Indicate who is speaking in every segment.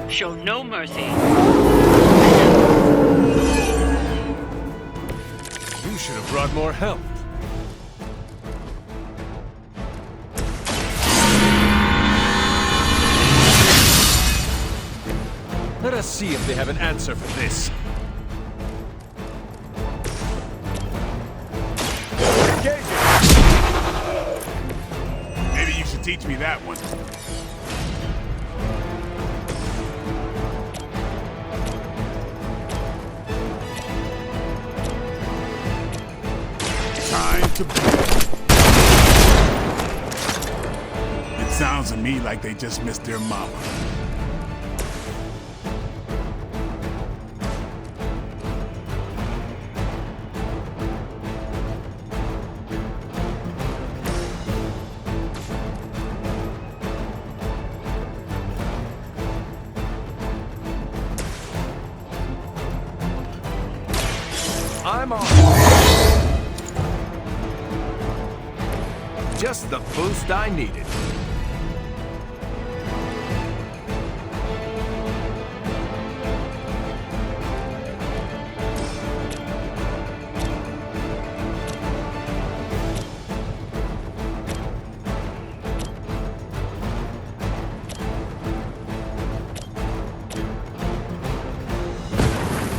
Speaker 1: Show no mercy.
Speaker 2: You should have brought more help. Let us see if they have an answer for this.
Speaker 3: Maybe you should teach me that one. Time to... It sounds to me like they just missed their mama.
Speaker 2: I'm on. Just the boost I needed.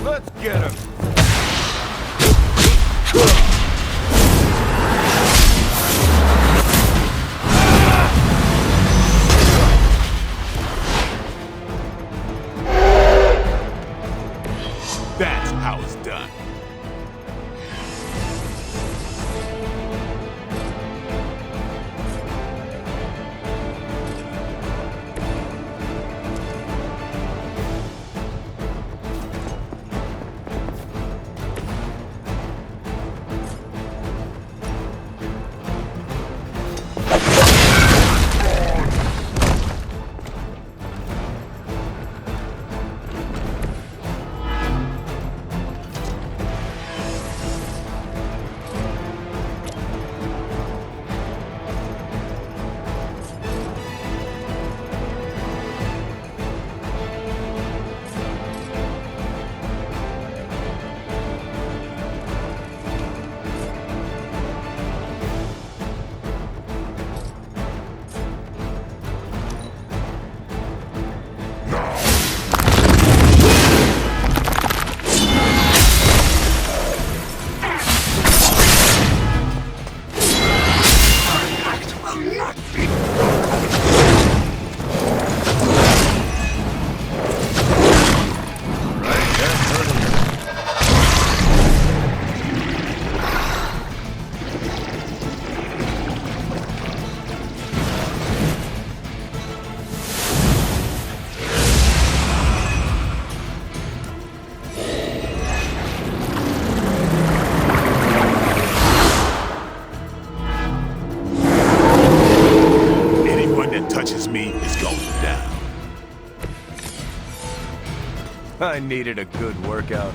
Speaker 2: Let's get him.
Speaker 3: That's how it's done.
Speaker 2: I needed a good workout.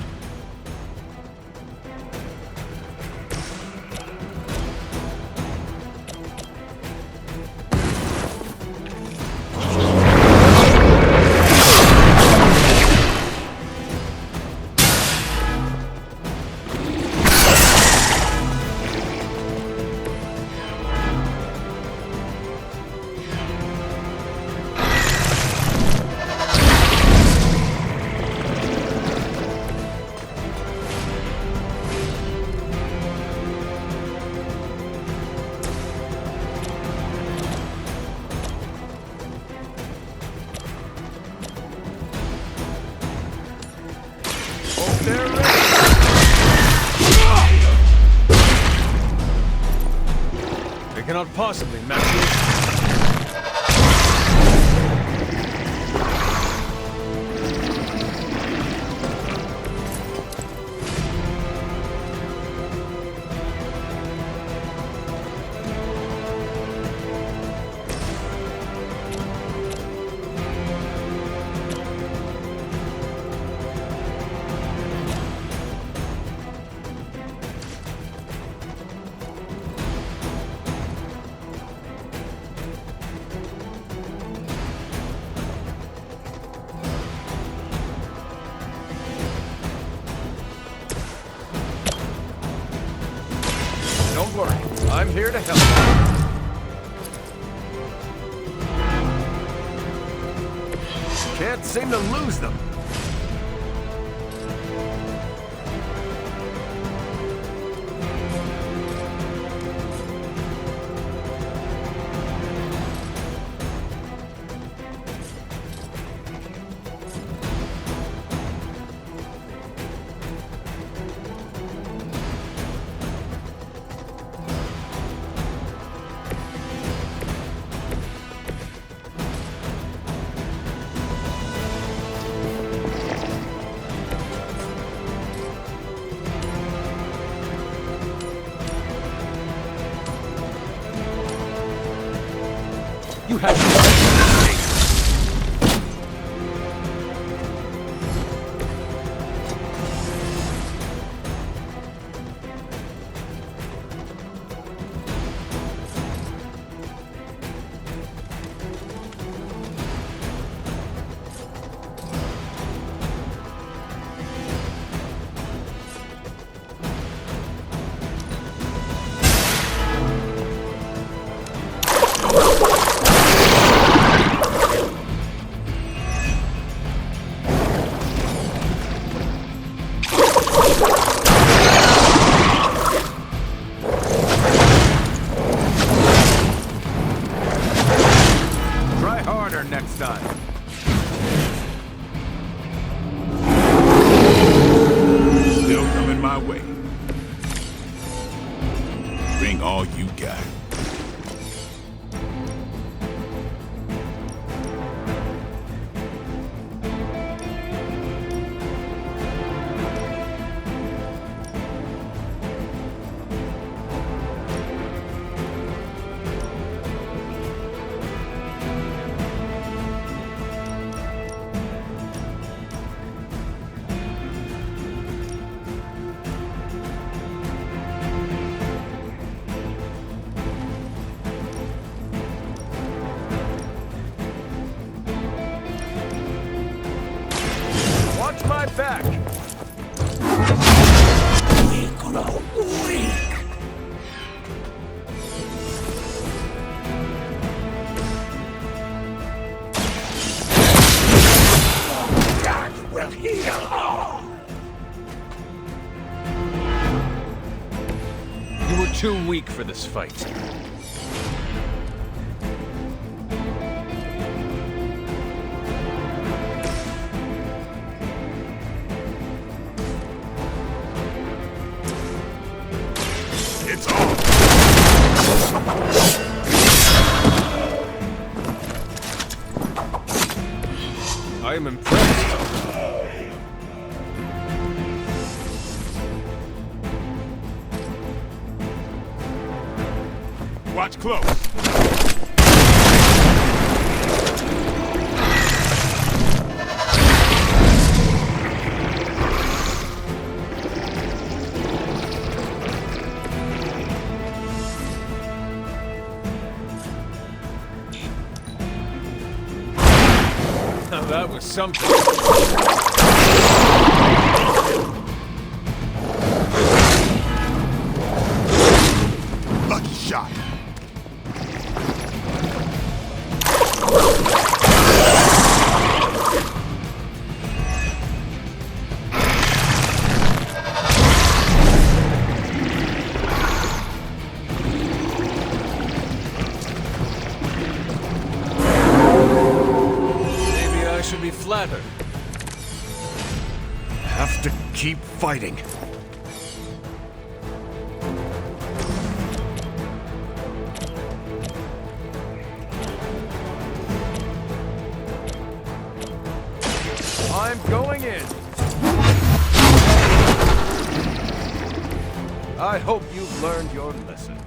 Speaker 2: They cannot possibly match it. here to help. Can't seem to lose them. You have next time.
Speaker 3: Still coming my way. Bring all you got.
Speaker 2: Watch my back!
Speaker 1: God will heal all.
Speaker 2: You were too weak for this fight.
Speaker 3: It's on.
Speaker 2: I am impressed.
Speaker 3: Watch close.
Speaker 2: Now that was something.
Speaker 3: Lucky shot.
Speaker 2: Maybe I should be flattered.
Speaker 4: Have to keep fighting.
Speaker 2: I'm going in. I hope you've learned your lesson.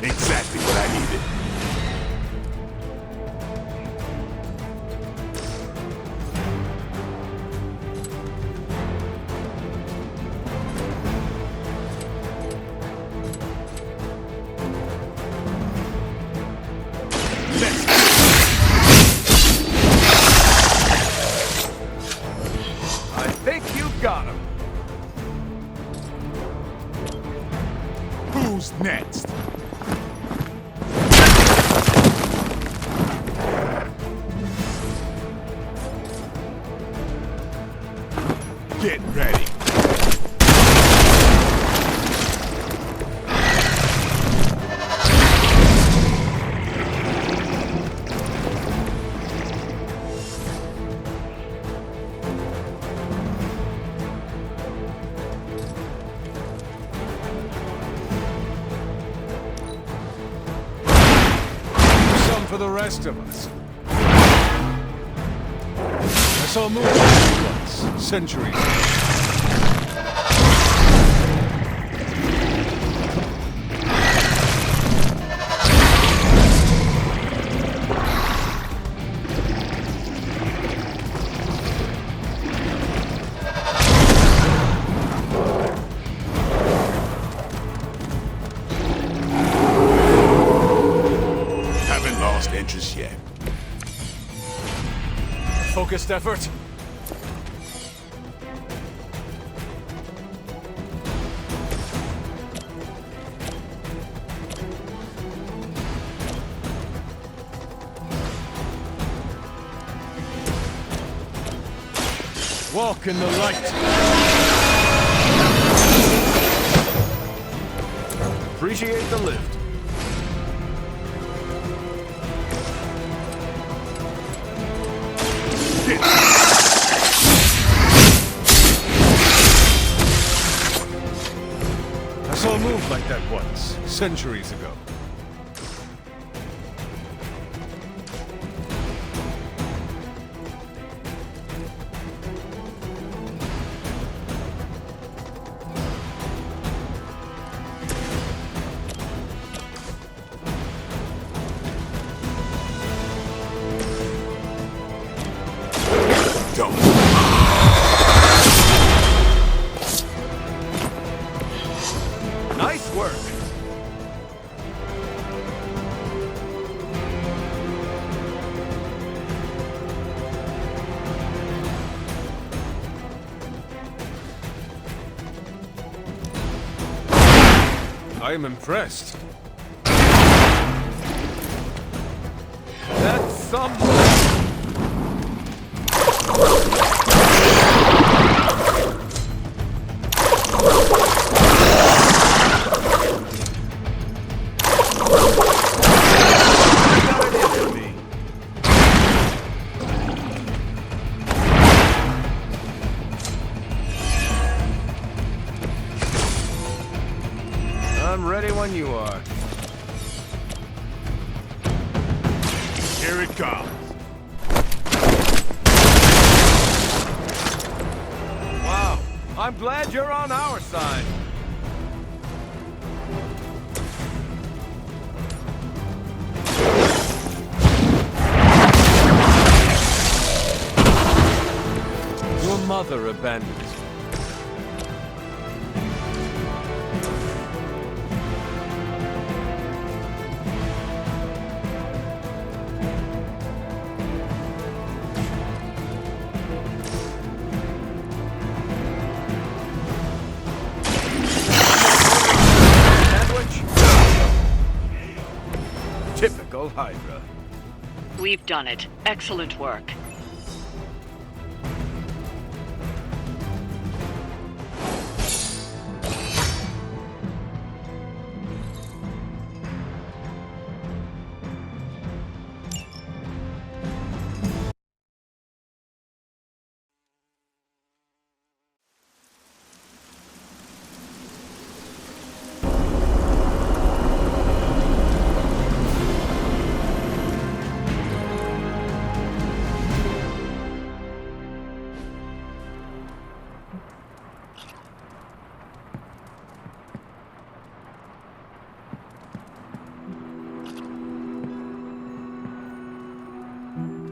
Speaker 3: Exactly what I needed.
Speaker 2: I
Speaker 3: Who's next? Get ready.
Speaker 2: For the rest of us. I saw movies once, centuries ago.
Speaker 3: Interest yet.
Speaker 2: Focused effort. Walk in the light. Appreciate the lift. I saw a move like that once, centuries ago. Nice work. I am impressed. That's something. I'm ready when you are.
Speaker 3: Here it comes.
Speaker 2: Wow, I'm glad you're on our side. Your mother abandoned you. Typical Hydra.
Speaker 5: We've done it. Excellent work.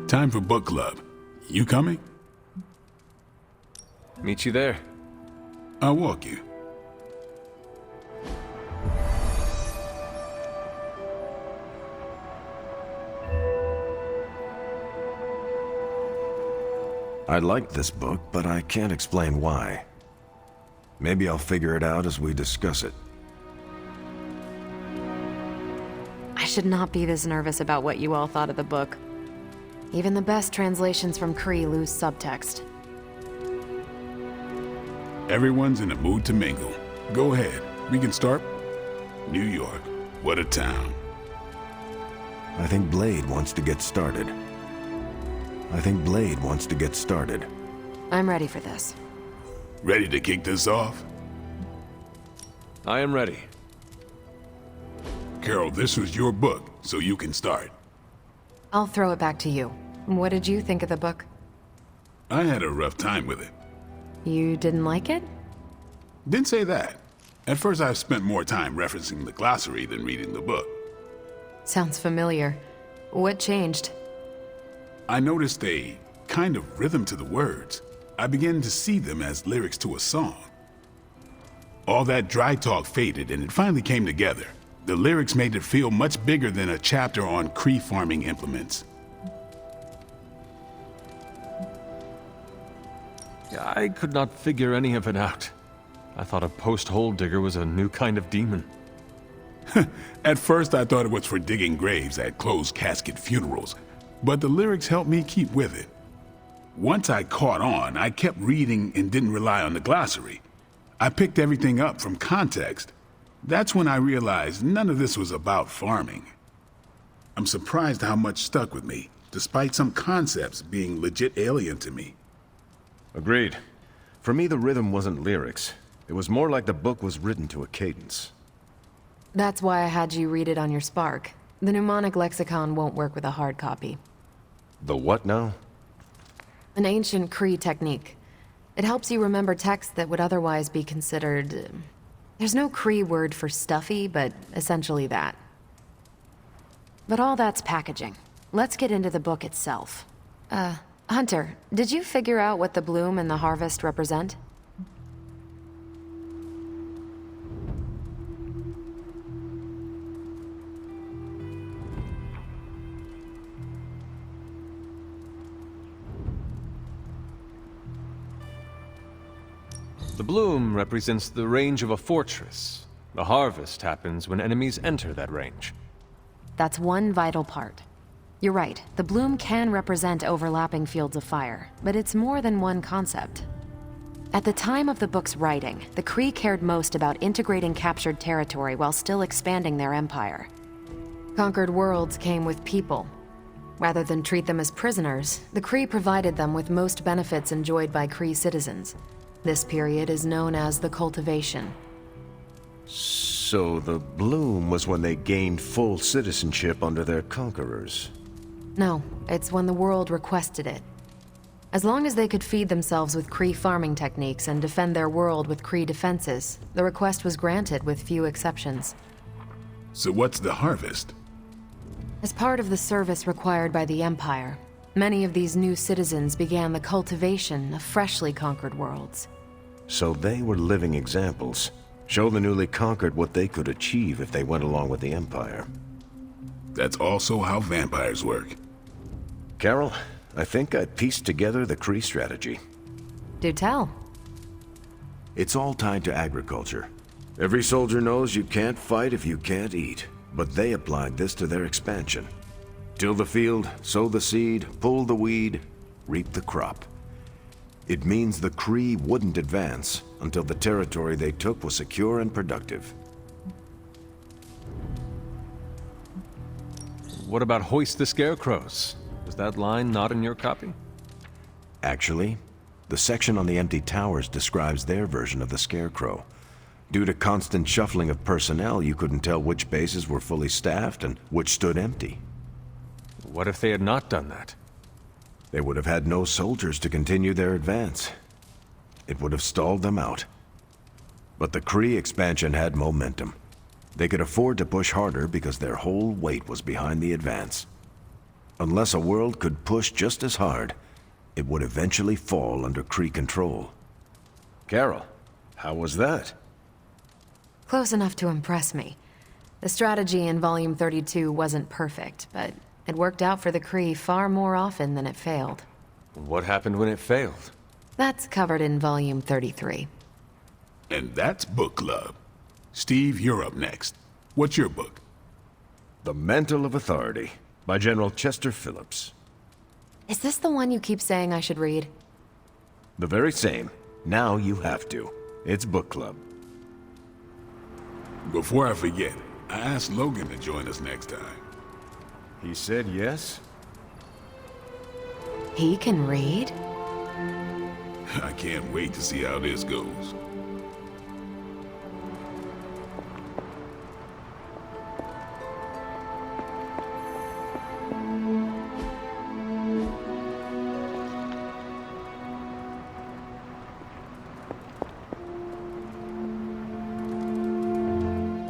Speaker 3: Time for book club. You coming?
Speaker 2: Meet you there.
Speaker 3: I'll walk you.
Speaker 4: I like this book, but I can't explain why. Maybe I'll figure it out as we discuss it.
Speaker 6: should not be this nervous about what you all thought of the book. Even the best translations from Kree lose subtext.
Speaker 3: Everyone's in the mood to mingle. Go ahead. We can start. New York. What a town.
Speaker 4: I think Blade wants to get started.
Speaker 6: I'm ready for this.
Speaker 3: Ready to kick this off?
Speaker 2: I am ready.
Speaker 3: Carol, this was your book, so you can start.
Speaker 6: I'll throw it back to you. What did you think of the book?
Speaker 3: I had a rough time with it.
Speaker 6: You didn't like it?
Speaker 3: Didn't say that. At first I spent more time referencing the glossary than reading the book.
Speaker 6: Sounds familiar. What changed?
Speaker 3: I noticed a kind of rhythm to the words. I began to see them as lyrics to a song. All that dry talk faded and it finally came together. The lyrics made it feel much bigger than a chapter on Kree farming implements.
Speaker 2: I could not figure any of it out. I thought a post-hole digger was a new kind of demon.
Speaker 3: At first I thought it was for digging graves at closed casket funerals, but the lyrics helped me keep with it. Once I caught on, I kept reading and didn't rely on the glossary. I picked everything up from context. That's when I realized none of this was about farming. I'm surprised how much stuck with me, despite some concepts being legit alien to me.
Speaker 7: Agreed. For me, the rhythm wasn't lyrics. It was more like the book was written to a cadence.
Speaker 6: That's why I had you read it on your Spark. The mnemonic lexicon won't work with a hard copy.
Speaker 7: The what now?
Speaker 6: An ancient Kree technique. It helps you remember text that would otherwise be considered... There's no Kree word for stuffy, but essentially that. But all that's packaging. Let's get into the book itself. Hunter, did you figure out what the bloom and the harvest represent?
Speaker 2: The bloom represents the range of a fortress. The harvest happens when enemies enter that range.
Speaker 6: That's one vital part. You're right, the bloom can represent overlapping fields of fire, but it's more than one concept. At the time of the book's writing, the Kree cared most about integrating captured territory while still expanding their empire. Conquered worlds came with people. Rather than treat them as prisoners, the Kree provided them with most benefits enjoyed by Kree citizens. This period is known as the cultivation.
Speaker 7: So the bloom was when they gained full citizenship under their conquerors.
Speaker 6: No, it's when the world requested it. As long as they could feed themselves with Kree farming techniques and defend their world with Kree defenses, the request was granted with few exceptions.
Speaker 3: So what's the harvest?
Speaker 6: As part of the service required by the Empire, many of these new citizens began the cultivation of freshly conquered worlds.
Speaker 7: So they were living examples. Show the newly conquered what they could achieve if they went along with the Empire.
Speaker 3: That's also how vampires work.
Speaker 7: Carol, I think I pieced together the Kree strategy.
Speaker 6: Do tell.
Speaker 4: It's all tied to agriculture. Every soldier knows you can't fight if you can't eat, but they applied this to their expansion. Till the field, sow the seed, pull the weed, reap the crop. It means the Kree wouldn't advance until the territory they took was secure and productive.
Speaker 2: What about hoist the scarecrows? Was that line not in your copy?
Speaker 4: Actually, the section on the empty towers describes their version of the Scarecrow. Due to constant shuffling of personnel, you couldn't tell which bases were fully staffed and which stood empty.
Speaker 2: What if they had not done that?
Speaker 4: They would have had no soldiers to continue their advance. It would have stalled them out. But the Kree expansion had momentum. They could afford to push harder because their whole weight was behind the advance. Unless a world could push just as hard, it would eventually fall under Kree control.
Speaker 7: Carol, how was that?
Speaker 6: Close enough to impress me. The strategy in Volume 32 wasn't perfect, but it worked out for the Kree far more often than it failed.
Speaker 2: What happened when it failed?
Speaker 6: That's covered in Volume 33.
Speaker 3: And that's book club. Steve, you're up next. What's your book?
Speaker 7: The Mantle of Authority by General Chester Phillips.
Speaker 6: Is this the one you keep saying I should read?
Speaker 7: The very same. Now you have to. It's book club.
Speaker 3: Before I forget, I asked Logan to join us next time.
Speaker 7: He said yes?
Speaker 6: He can read?
Speaker 3: I can't wait to see how this goes.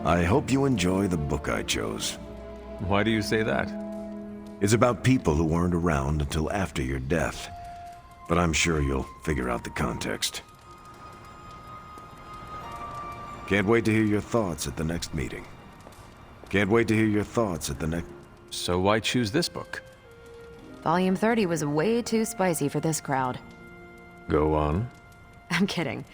Speaker 7: I hope you enjoy the book I chose.
Speaker 2: Why do you say that?
Speaker 7: It's about people who weren't around until after your death. But I'm sure you'll figure out the context. Can't wait to hear your thoughts at the next meeting. Can't wait to hear your thoughts at the next...
Speaker 2: So why choose this book?
Speaker 6: Volume 30 was way too spicy for this crowd.
Speaker 2: Go on.
Speaker 6: I'm kidding.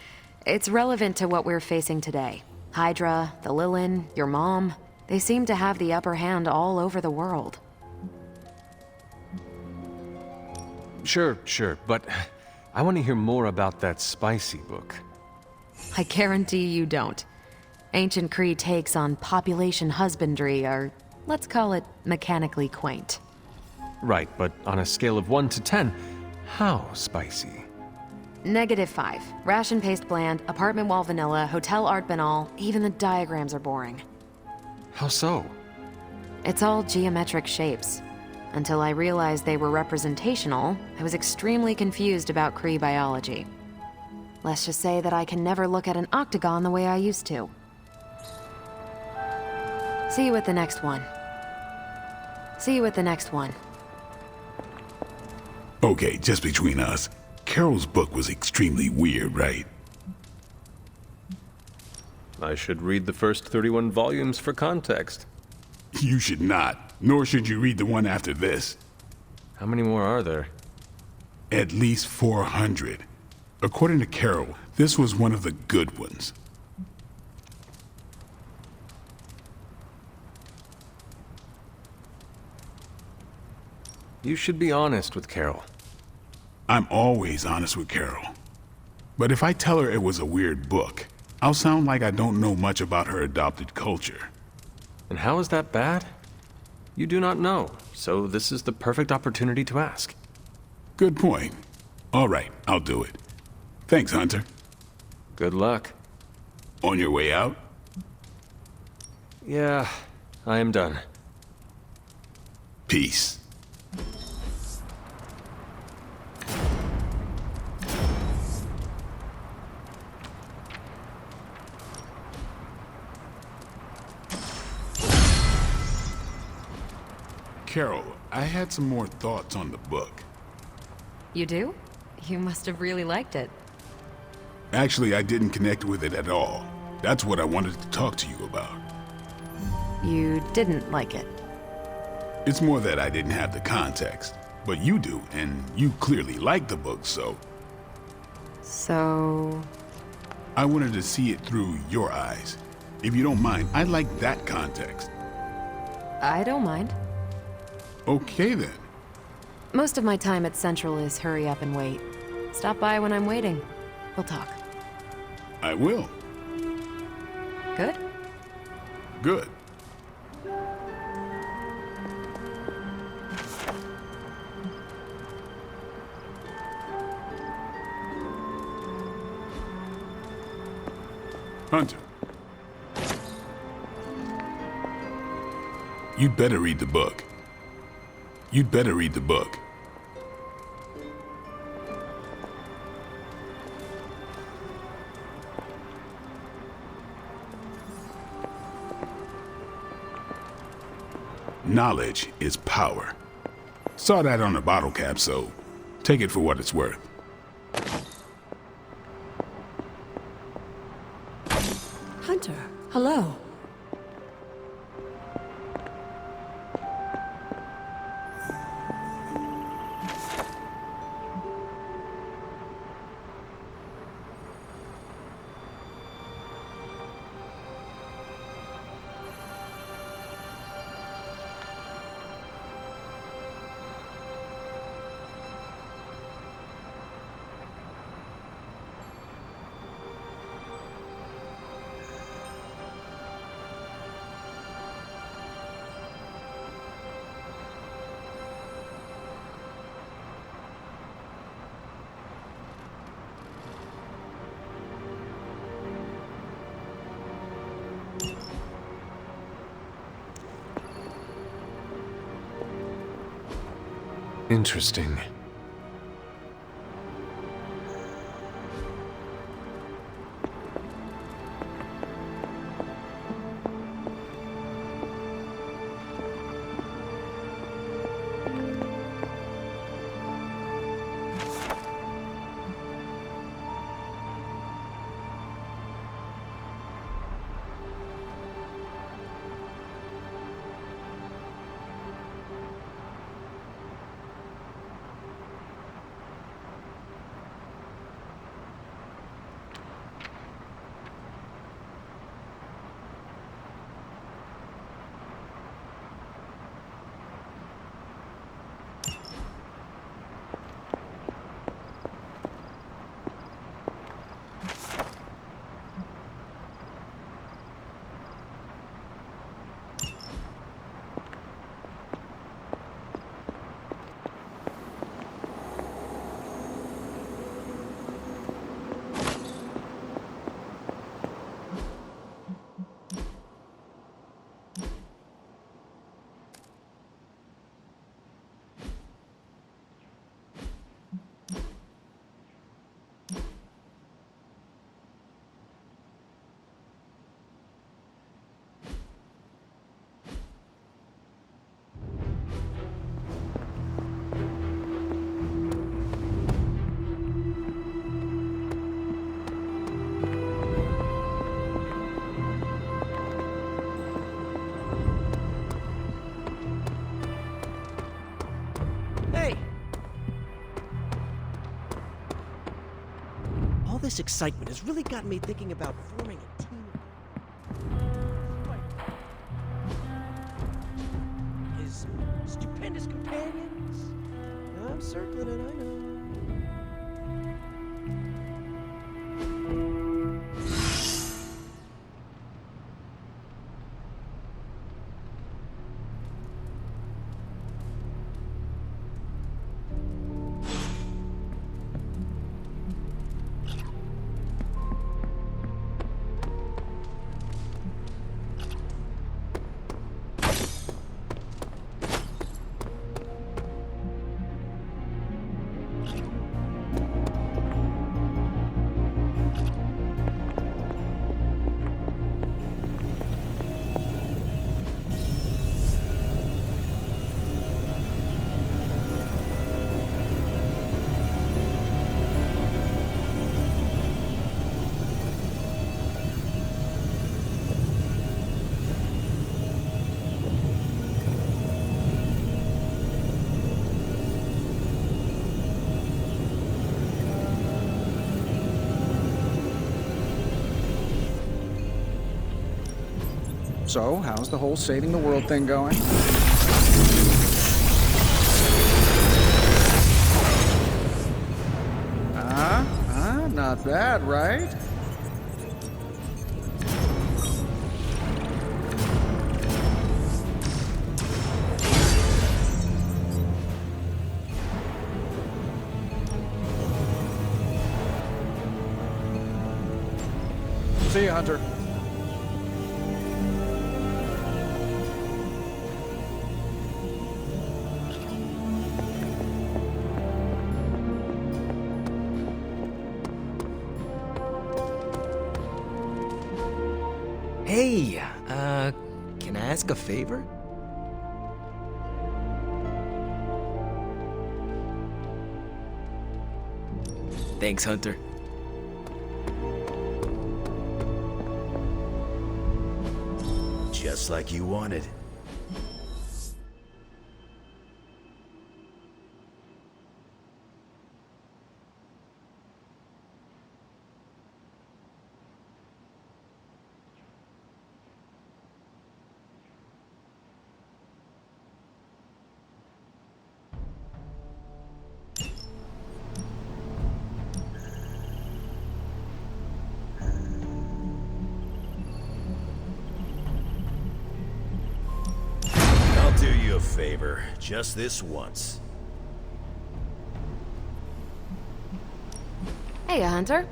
Speaker 6: It's relevant to what we're facing today. Hydra, the Lilith, your mom, they seem to have the upper hand all over the world.
Speaker 2: Sure, but I want to hear more about that spicy book.
Speaker 6: I guarantee you don't. Ancient Kree takes on population husbandry are, let's call it, mechanically quaint.
Speaker 2: Right, but on a scale of 1 to 10, how spicy?
Speaker 6: -5. Ration paste bland, apartment wall vanilla, hotel art banal, even the diagrams are boring.
Speaker 2: How so?
Speaker 6: It's all geometric shapes. Until I realized they were representational, I was extremely confused about Kree biology. Let's just say that I can never look at an octagon the way I used to. See you at the next one. See you at the next one.
Speaker 3: Okay, just between us, Carol's book was extremely weird, right?
Speaker 2: I should read the first 31 volumes for context.
Speaker 3: You should not, nor should you read the one after this.
Speaker 2: How many more are there?
Speaker 3: At least 400. According to Carol, this was one of the good ones.
Speaker 2: You should be honest with Carol.
Speaker 3: I'm always honest with Carol. But if I tell her it was a weird book, I'll sound like I don't know much about her adopted culture.
Speaker 2: And how is that bad? You do not know, so this is the perfect opportunity to ask.
Speaker 3: Good point. All right, I'll do it. Thanks, Hunter.
Speaker 2: Good luck.
Speaker 3: On your way out?
Speaker 2: Yeah, I am done.
Speaker 3: Peace. Carol, I had some more thoughts on the book.
Speaker 6: You do? You must have really liked it.
Speaker 3: Actually, I didn't connect with it at all. That's what I wanted to talk to you about.
Speaker 6: You didn't like it.
Speaker 3: It's more that I didn't have the context. But you do, and you clearly like the book, so...
Speaker 6: So...
Speaker 3: I wanted to see it through your eyes. If you don't mind, I'd like that context.
Speaker 6: I don't mind.
Speaker 3: Okay, then.
Speaker 6: Most of my time at Central is hurry up and wait. Stop by when I'm waiting. We'll talk.
Speaker 3: I will.
Speaker 6: Good?
Speaker 3: Good. Hunter. You'd better read the book. You'd better read the book. Knowledge is power. Saw that on the bottle cap, so take it for what it's worth.
Speaker 8: Hunter, hello.
Speaker 2: Interesting.
Speaker 9: Hey! All this excitement has really gotten me thinking about forming a team. His stupendous companions. I'm circling it, I know.
Speaker 10: So, how's the whole saving the world thing going? Not bad, right? See you, Hunter.
Speaker 9: Hey, can I ask a favor? Thanks, Hunter.
Speaker 7: Just like you wanted. Do you a favor, just this once.
Speaker 6: Hey, Hunter.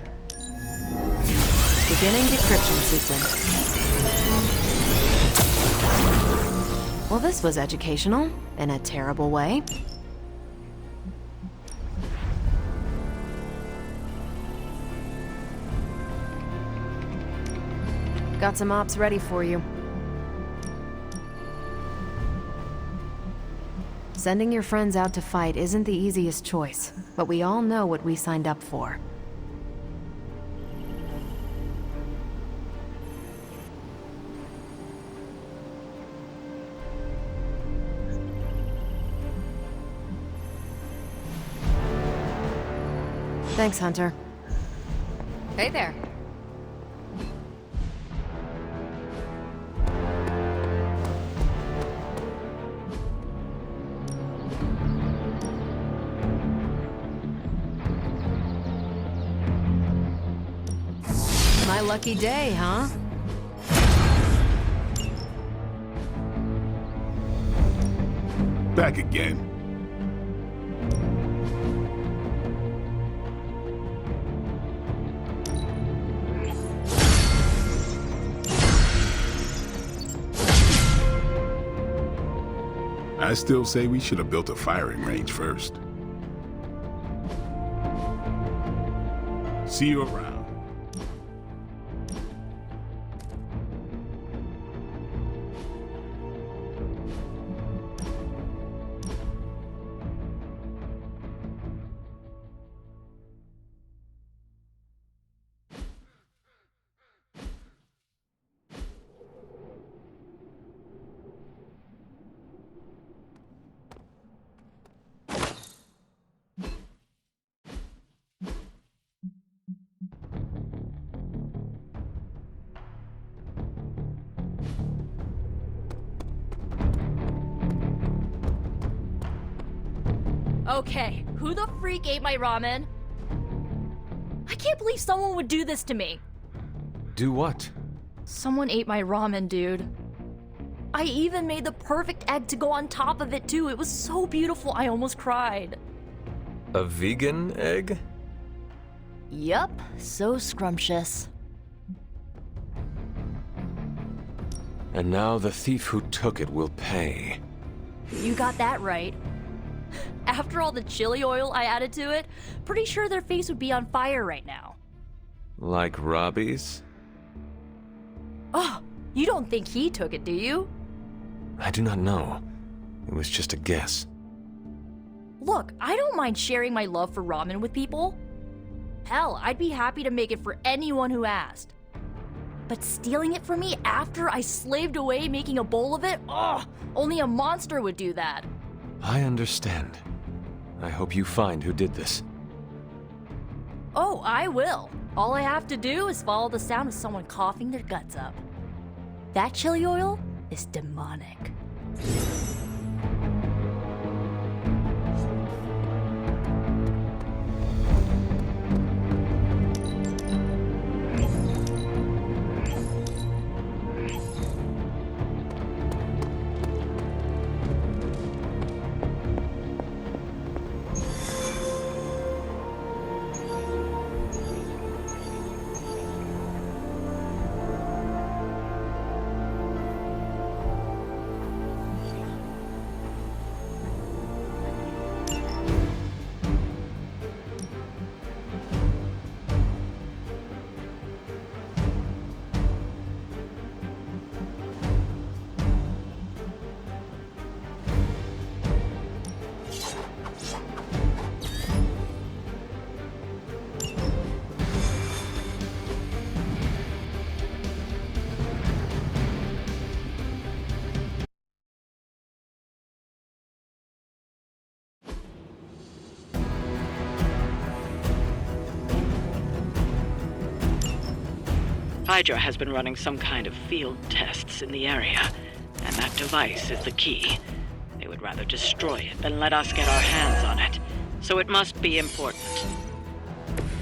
Speaker 6: Beginning decryption sequence. Well, this was educational, in a terrible way. Got some ops ready for you. Sending your friends out to fight isn't the easiest choice, but we all know what we signed up for. Thanks, Hunter. Hey there. My lucky day, huh?
Speaker 3: Back again. I still say we should have built a firing range first. See you around.
Speaker 11: Okay, who the freak ate my ramen? I can't believe someone would do this to me.
Speaker 2: Do what?
Speaker 11: Someone ate my ramen, dude. I even made the perfect egg to go on top of it, too. It was so beautiful, I almost cried.
Speaker 2: A vegan egg?
Speaker 11: Yup, so scrumptious.
Speaker 2: And now the thief who took it will pay.
Speaker 11: You got that right. After all the chili oil I added to it, pretty sure their face would be on fire right now.
Speaker 2: Like Robbie's?
Speaker 11: Oh, you don't think he took it, do you?
Speaker 2: I do not know. It was just a guess.
Speaker 11: Look, I don't mind sharing my love for ramen with people. Hell, I'd be happy to make it for anyone who asked. But stealing it from me after I slaved away making a bowl of it? Ugh, only a monster would do that.
Speaker 2: I understand. I hope you find who did this.
Speaker 11: Oh, I will. All I have to do is follow the sound of someone coughing their guts up. That chili oil is demonic.
Speaker 5: Hydra has been running some kind of field tests in the area, and that device is the key. They would rather destroy it than let us get our hands on it, so it must be important.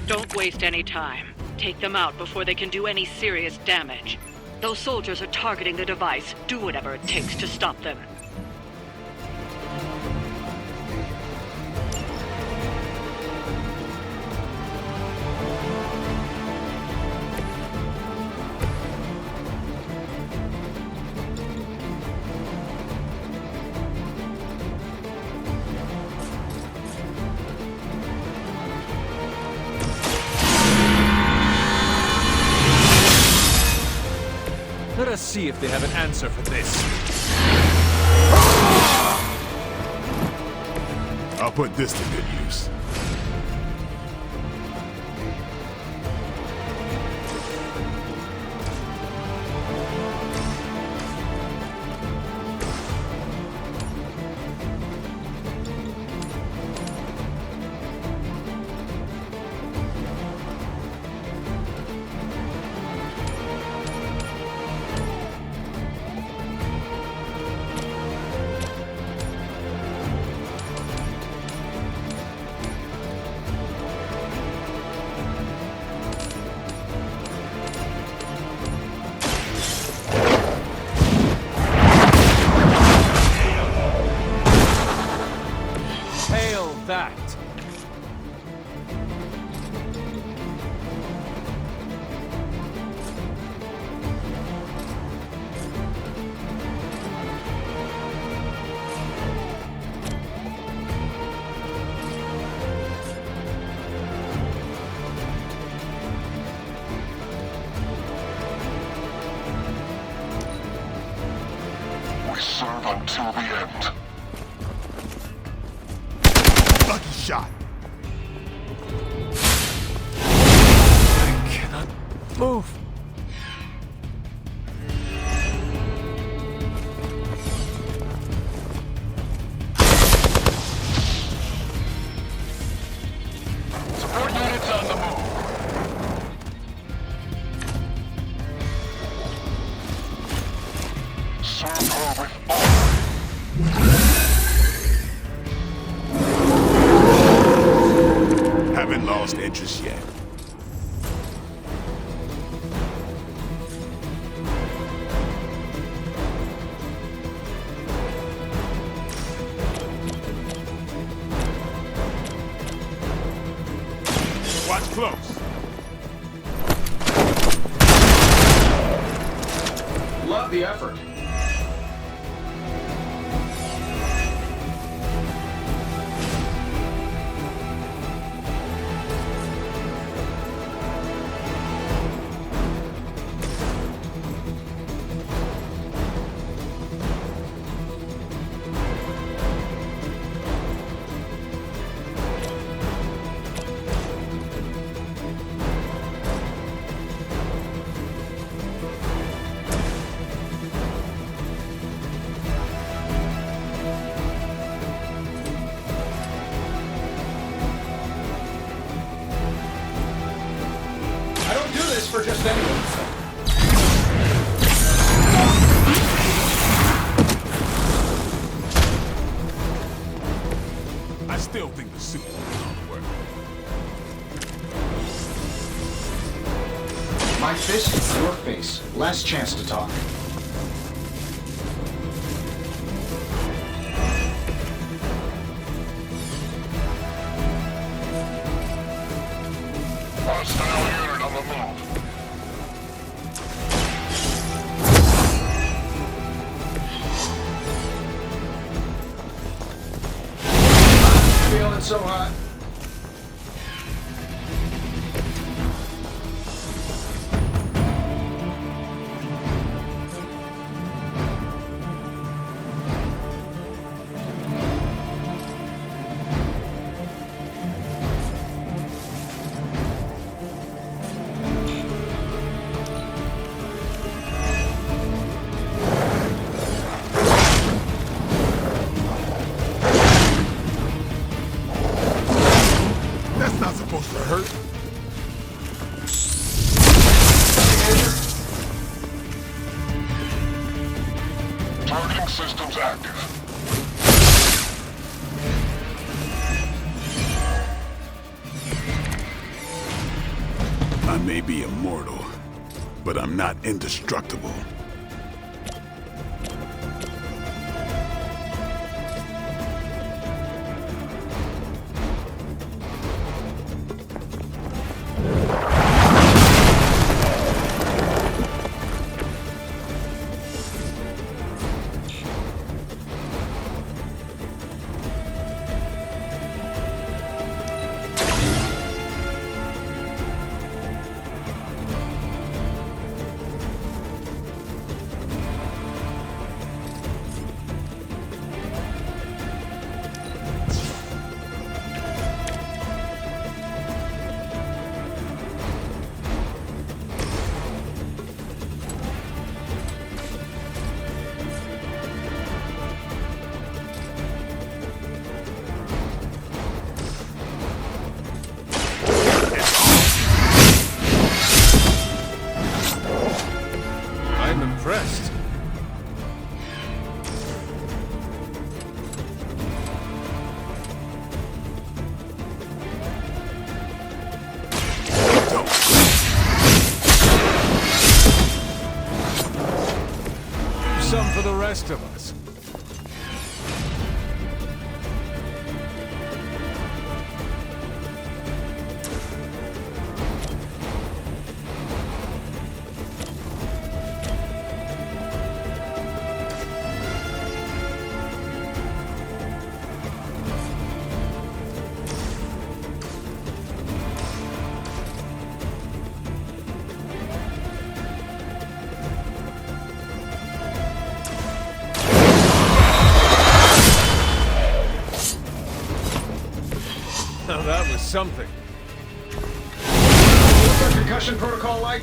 Speaker 5: Don't waste any time. Take them out before they can do any serious damage. Those soldiers are targeting the device. Do whatever it takes to stop them.
Speaker 2: us see if they have an answer for this.
Speaker 3: I'll put this to good use.
Speaker 2: Hail that!
Speaker 1: We serve until the end.
Speaker 3: Lucky shot.
Speaker 2: I cannot move.
Speaker 1: Support units on the move. Serve her with honor.
Speaker 3: Haven't lost interest yet. Watch close.
Speaker 10: Love the effort. I don't do this for just anyone.
Speaker 3: I still think the suit is gonna work.
Speaker 10: My fist, your face. Last chance to talk.
Speaker 1: Hostile unit on the move.
Speaker 10: Feeling so hot.
Speaker 3: That's not supposed to hurt.
Speaker 1: Targeting systems active.
Speaker 3: I may be immortal, but I'm not indestructible.
Speaker 2: rest of us. Now that was something.
Speaker 10: What's our concussion protocol like?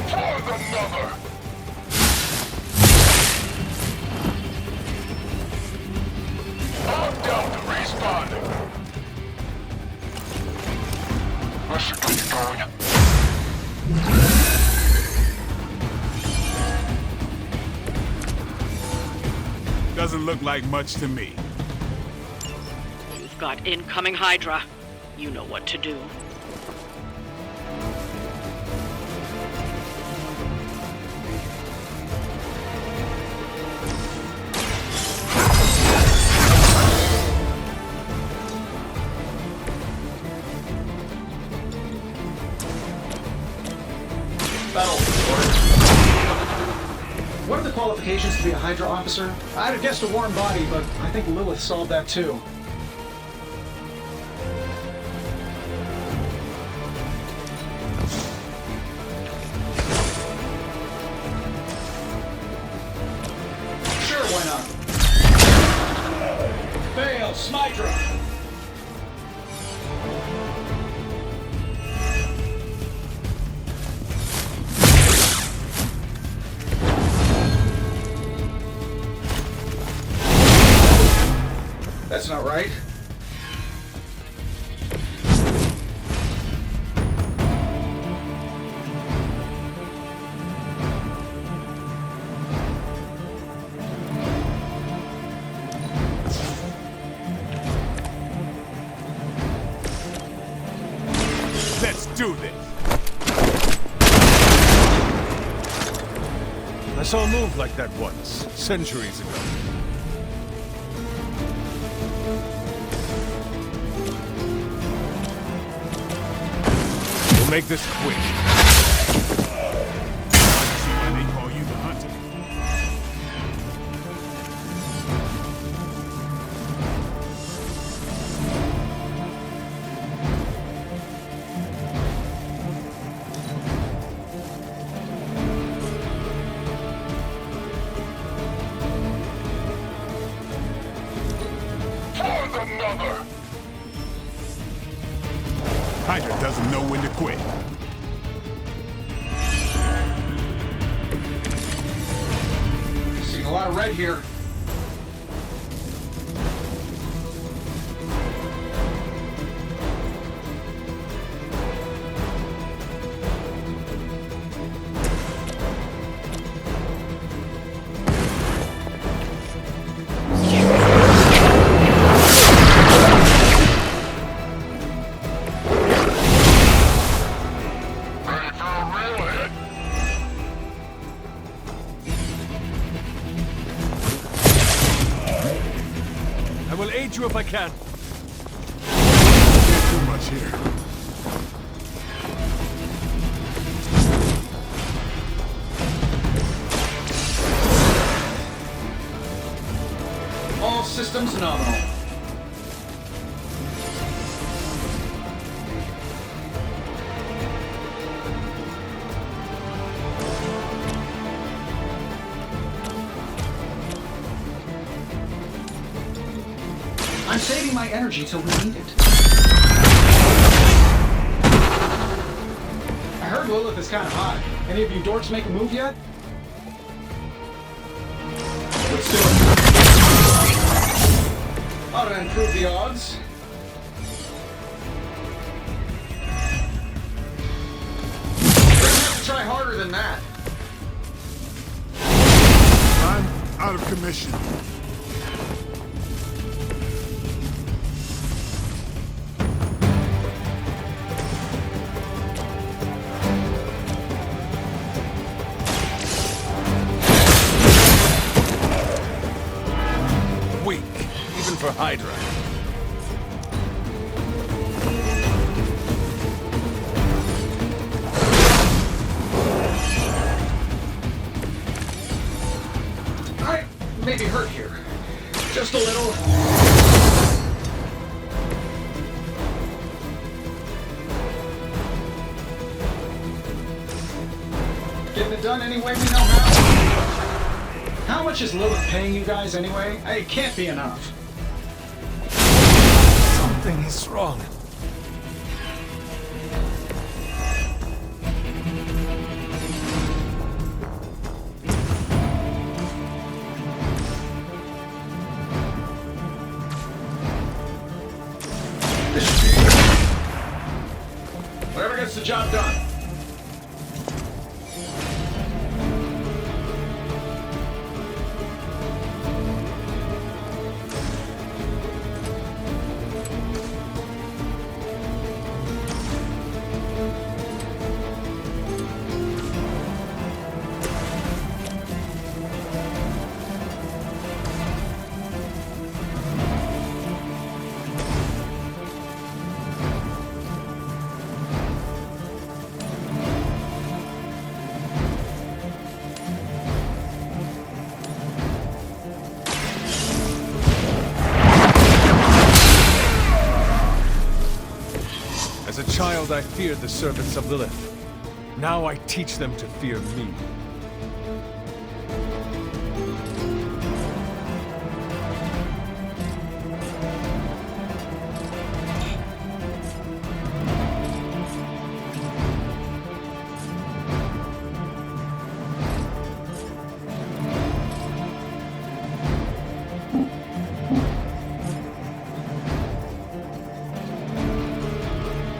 Speaker 1: For the mother! I'm down to responding. I should get you going.
Speaker 3: Doesn't look like much to me.
Speaker 5: You've got incoming Hydra. You know what to do.
Speaker 10: Battle report. What are the qualifications to be a Hydra officer? I'd have guessed a warm body, but I think Lilith solved that too. Sure, why not? Fail, Smydra! That's not right.
Speaker 3: Let's do this.
Speaker 2: I saw a move like that once, centuries ago. We'll make this quick.
Speaker 3: See why they call you the Hunter.
Speaker 1: For the mother!
Speaker 3: Hydra doesn't know when to quit.
Speaker 10: Seeing a lot of red here.
Speaker 1: Ready for a real hit?
Speaker 2: I will aid you if I can.
Speaker 3: Can't do much here.
Speaker 10: All systems nominal. I'm saving my energy till we need it. I heard Lilith is kind of hot. Any of you dorks make a move yet? Let's do it. Ought to improve the odds. We're gonna have to try harder than that.
Speaker 3: I'm out of commission.
Speaker 2: Hydra.
Speaker 10: I may be hurt here. Just a little. Getting it done any way we know how. How much is Lilith paying you guys anyway? It can't be enough.
Speaker 2: Something is wrong.
Speaker 10: Whatever gets the job done.
Speaker 2: As a child, I feared the servants of Lilith. Now I teach them to fear me.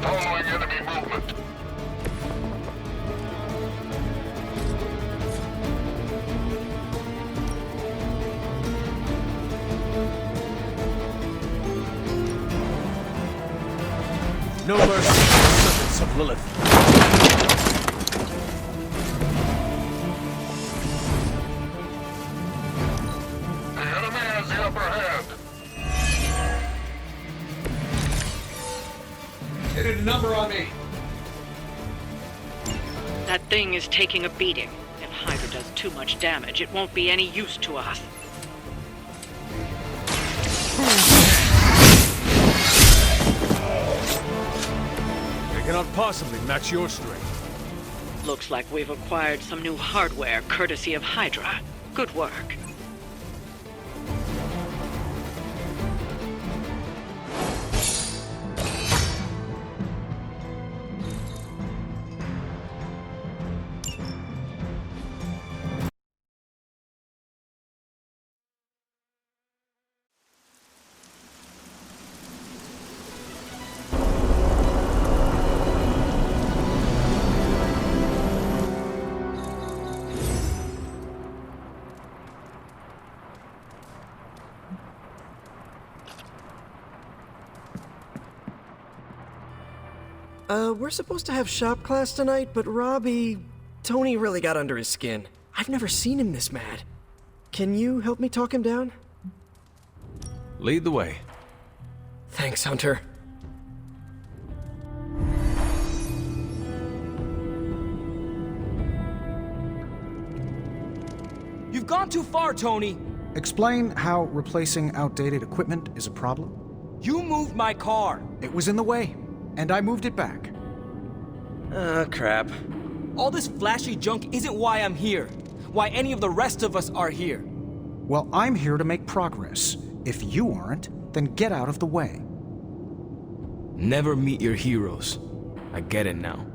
Speaker 1: Following enemy movement.
Speaker 2: No mercy for the servants of Lilith.
Speaker 1: The enemy has the upper hand.
Speaker 10: It did a number on me.
Speaker 5: That thing is taking a beating. If Hydra does too much damage, it won't be any use to us.
Speaker 2: They cannot possibly match your strength.
Speaker 5: Looks like we've acquired some new hardware courtesy of Hydra. Good work.
Speaker 9: We're supposed to have shop class tonight, but Tony really got under his skin. I've never seen him this mad. Can you help me talk him down?
Speaker 2: Lead the way.
Speaker 9: Thanks, Hunter.
Speaker 12: You've gone too far, Tony!
Speaker 10: Explain how replacing outdated equipment is a problem.
Speaker 12: You moved my car!
Speaker 10: It was in the way, and I moved it back.
Speaker 9: Crap.
Speaker 12: All this flashy junk isn't why I'm here. Why any of the rest of us are here.
Speaker 10: Well, I'm here to make progress. If you aren't, then get out of the way.
Speaker 12: Never meet your heroes. I get it now.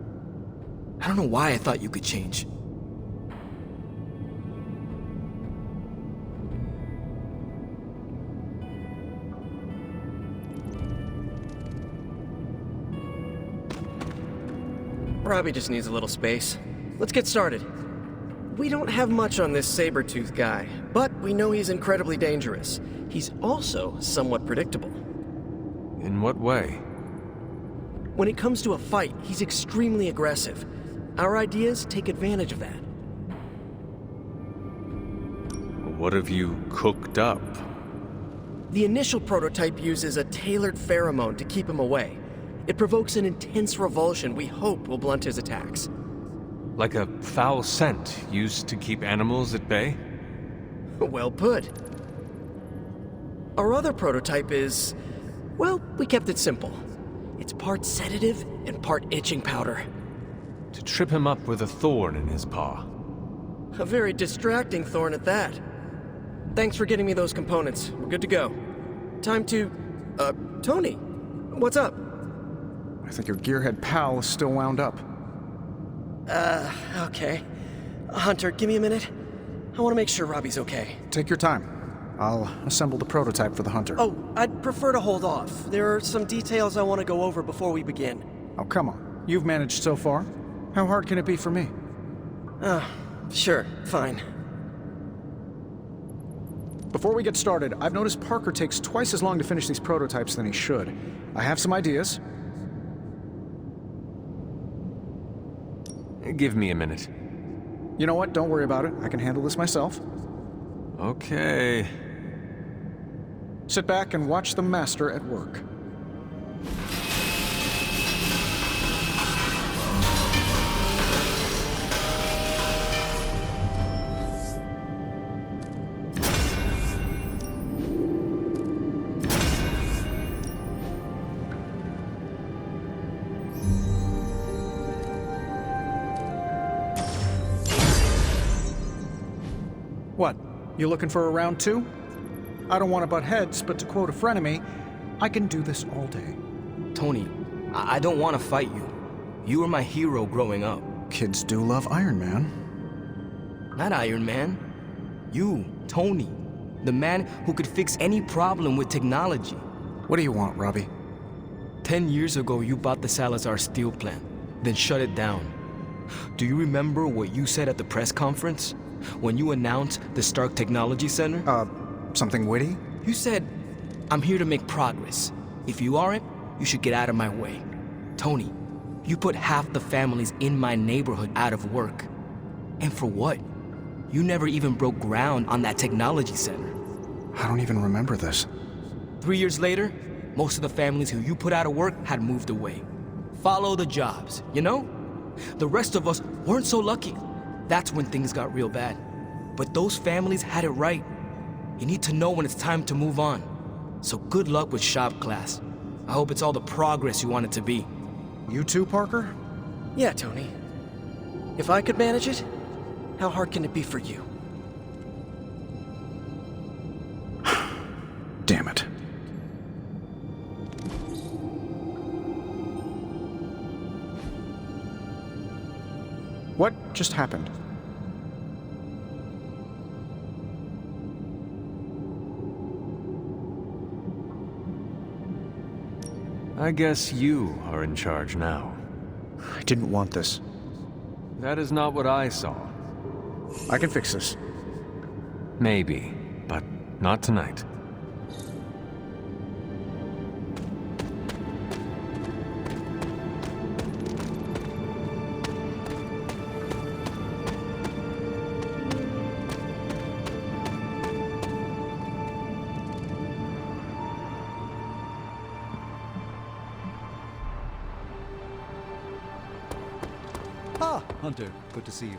Speaker 12: I don't know why I thought you could change.
Speaker 9: Robbie just needs a little space. Let's get started. We don't have much on this saber-tooth guy, but we know he's incredibly dangerous. He's also somewhat predictable.
Speaker 2: In what way?
Speaker 9: When it comes to a fight, he's extremely aggressive. Our ideas take advantage of that.
Speaker 2: What have you cooked up?
Speaker 9: The initial prototype uses a tailored pheromone to keep him away. It provokes an intense revulsion we hope will blunt his attacks.
Speaker 2: Like a foul scent used to keep animals at bay?
Speaker 9: Well put. Our other prototype is... well, we kept it simple. It's part sedative and part itching powder.
Speaker 2: To trip him up with a thorn in his paw.
Speaker 9: A very distracting thorn at that. Thanks for getting me those components. We're good to go. Time to... Tony, what's up?
Speaker 10: I think your gearhead pal is still wound up.
Speaker 9: Okay. Hunter, give me a minute. I want to make sure Robbie's okay.
Speaker 10: Take your time. I'll assemble the prototype for the Hunter.
Speaker 9: Oh, I'd prefer to hold off. There are some details I want to go over before we begin.
Speaker 10: Oh, come on. You've managed so far. How hard can it be for me?
Speaker 9: Sure, fine.
Speaker 10: Before we get started, I've noticed Parker takes twice as long to finish these prototypes than he should. I have some ideas.
Speaker 2: Give me a minute.
Speaker 10: You know what? Don't worry about it. I can handle this myself.
Speaker 2: Okay.
Speaker 10: Sit back and watch the master at work. What? You looking for a round two? I don't want to butt heads, but to quote a frenemy, I can do this all day.
Speaker 12: Tony, I don't want to fight you. You were my hero growing up.
Speaker 10: Kids do love Iron Man.
Speaker 12: Not Iron Man. You, Tony. The man who could fix any problem with technology.
Speaker 10: What do you want, Robbie?
Speaker 12: 10 years ago, you bought the Salazar steel plant, then shut it down. Do you remember what you said at the press conference? When you announced the Stark Technology Center?
Speaker 10: Something witty?
Speaker 12: You said, I'm here to make progress. If you aren't, you should get out of my way. Tony, you put half the families in my neighborhood out of work. And for what? You never even broke ground on that technology center.
Speaker 10: I don't even remember this.
Speaker 12: 3 years later, most of the families who you put out of work had moved away. Follow the jobs, you know? The rest of us weren't so lucky. That's when things got real bad. But those families had it right. You need to know when it's time to move on. So good luck with shop class. I hope it's all the progress you want it to be.
Speaker 10: You too, Parker?
Speaker 9: Yeah, Tony. If I could manage it, how hard can it be for you?
Speaker 10: Damn it. What just happened?
Speaker 2: I guess you are in charge now.
Speaker 10: I didn't want this.
Speaker 2: That is not what I saw.
Speaker 10: I can fix this.
Speaker 2: Maybe, but not tonight.
Speaker 13: Hunter, good to see you.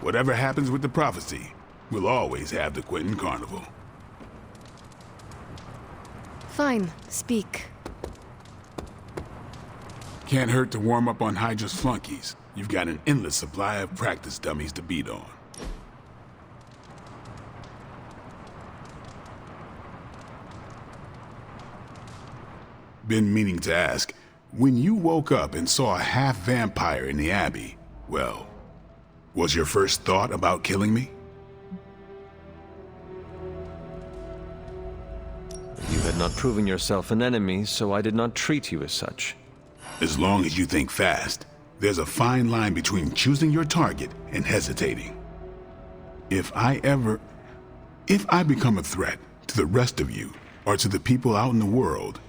Speaker 3: Whatever happens with the prophecy, we'll always have the Quentin Carnival.
Speaker 6: Fine, speak.
Speaker 3: Can't hurt to warm up on Hydra's flunkies. You've got an endless supply of practice dummies to beat on. Been meaning to ask, when you woke up and saw a half-vampire in the Abbey, well, was your first thought about killing me?
Speaker 2: You had not proven yourself an enemy, so I did not treat you as such.
Speaker 3: As long as you think fast, there's a fine line between choosing your target and hesitating. If I become a threat to the rest of you, or to the people out in the world,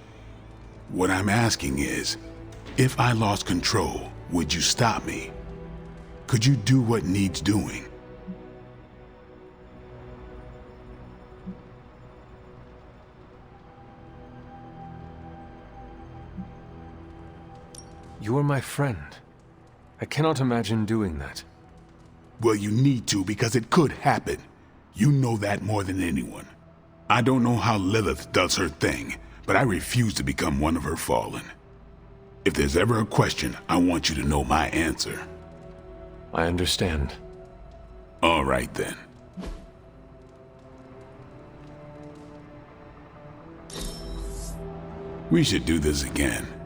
Speaker 3: what I'm asking is, if I lost control, would you stop me? Could you do what needs doing?
Speaker 2: You are my friend. I cannot imagine doing that.
Speaker 3: Well, you need to because it could happen. You know that more than anyone. I don't know how Lilith does her thing, but I refuse to become one of her fallen. If there's ever a question, I want you to know my answer.
Speaker 2: I understand.
Speaker 3: All right, then. We should do this again.